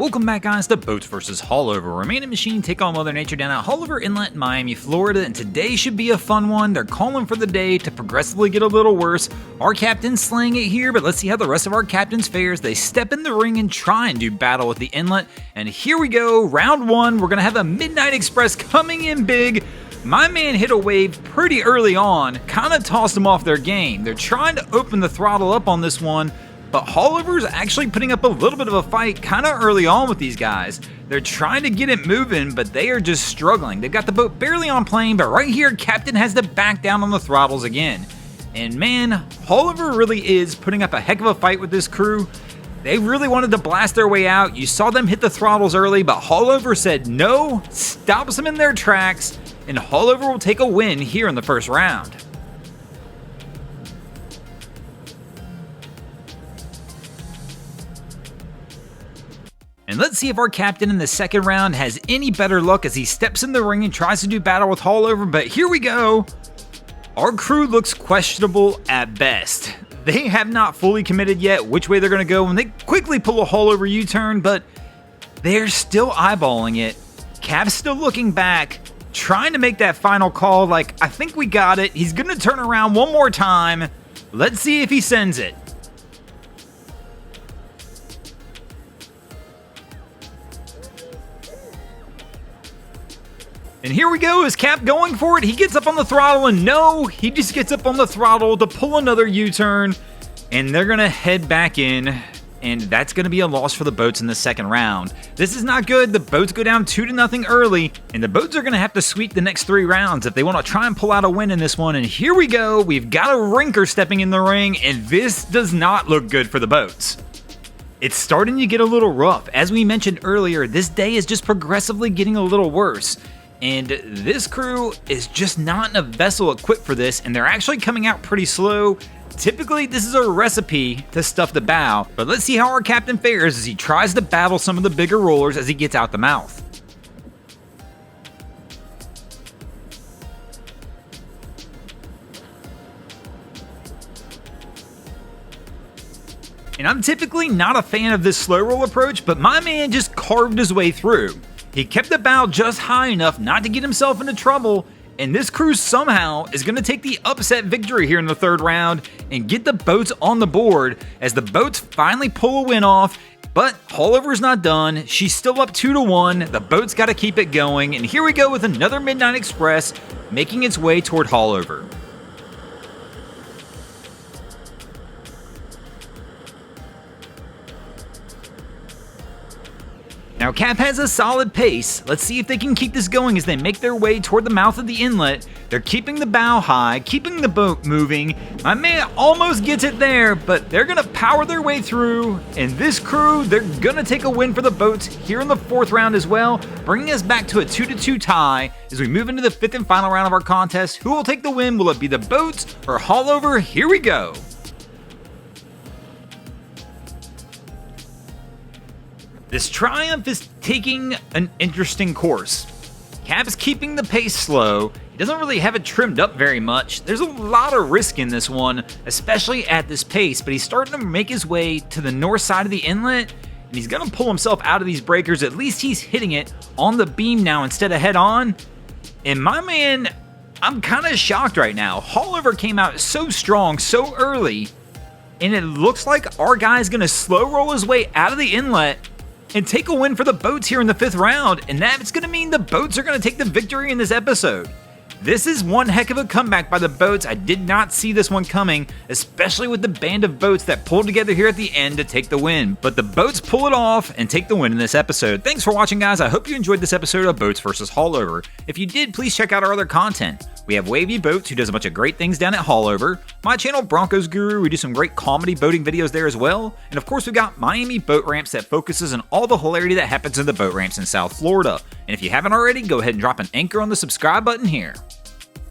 Welcome back, guys, to Boats vs. Haulover, where man and machine take on Mother Nature down at Haulover Inlet in Miami, Florida, and today should be a fun one. They're calling for the day to progressively get a little worse. Our captain's slaying it here, but let's see how the rest of our captains fares. They step in the ring and try and do battle with the inlet, and here we go, round one. We're going to have a Midnight Express coming in big. My man hit a wave pretty early on, kind of tossed them off their game. They're trying to open the throttle up on this one, but Haulover's actually putting up a little bit of a fight kind of early on with these guys. They're trying to get it moving, but they are just struggling. They've got the boat barely on plane, but right here, Captain has to back down on the throttles again. And man, Haulover really is putting up a heck of a fight with this crew. They really wanted to blast their way out. You saw them hit the throttles early, but Haulover said no, stops them in their tracks, and Haulover will take a win here in the first round. And let's see if our captain in the second round has any better luck as he steps in the ring and tries to do battle with Haulover, but here we go. Our crew looks questionable at best. They have not fully committed yet which way they're going to go, and they quickly pull a Haulover U-turn, but they're still eyeballing it. Cap's still looking back, trying to make that final call like, I think we got it. He's going to turn around one more time. Let's see if he sends it. And here we go, is Cap going for it? He gets up on the throttle, and no, he just gets up on the throttle to pull another U-turn, and they're gonna head back in, and that's gonna be a loss for the boats in the second round. This is not good. The boats go down 2-0 early, and the boats are gonna have to sweep the next 3 rounds if they wanna try and pull out a win in this one. And here we go, we've got a rinker stepping in the ring, and this does not look good for the boats. It's starting to get a little rough. As we mentioned earlier, this day is just progressively getting a little worse. And this crew is just not in a vessel equipped for this, and they're actually coming out pretty slow. Typically, this is a recipe to stuff the bow, but let's see how our captain fares as he tries to battle some of the bigger rollers as he gets out the mouth. And I'm typically not a fan of this slow roll approach, but my man just carved his way through. He kept the bow just high enough not to get himself into trouble, and this crew somehow is going to take the upset victory here in the third round and get the boats on the board as the boats finally pull a win off. But Haulover's not done. She's still up 2-1. The boats got to keep it going, and here we go with another Midnight Express making its way toward Haulover. Now Cap has a solid pace. Let's see if they can keep this going as they make their way toward the mouth of the inlet. They're keeping the bow high, keeping the boat moving. My man almost gets it there, but they're gonna power their way through. And this crew, they're gonna take a win for the boats here in the fourth round as well, bringing us back to a 2-2 tie as we move into the fifth and final round of our contest. Who will take the win? Will it be the boats or Haulover? Here we go. This triumph is taking an interesting course. Cap is keeping the pace slow. He doesn't really have it trimmed up very much. There's a lot of risk in this one, especially at this pace, but he's starting to make his way to the north side of the inlet, and he's gonna pull himself out of these breakers. At least he's hitting it on the beam now instead of head on. And my man, I'm kind of shocked right now. Haulover came out so strong so early, and it looks like our guy's gonna slow roll his way out of the inlet and take a win for the boats here in the fifth round, and that's going to mean the boats are going to take the victory in this episode. This is one heck of a comeback by the boats. I did not see this one coming, especially with the band of boats that pulled together here at the end to take the win. But the boats pull it off and take the win in this episode. Thanks for watching, guys. I hope you enjoyed this episode of Boats vs. Haulover. If you did, please check out our other content. We have Wavy Boats, who does a bunch of great things down at Haulover. My channel, Broncos Guru, we do some great comedy boating videos there as well. And of course, we've got Miami Boat Ramps that focuses on all the hilarity that happens in the boat ramps in South Florida. And if you haven't already, go ahead and drop an anchor on the subscribe button here.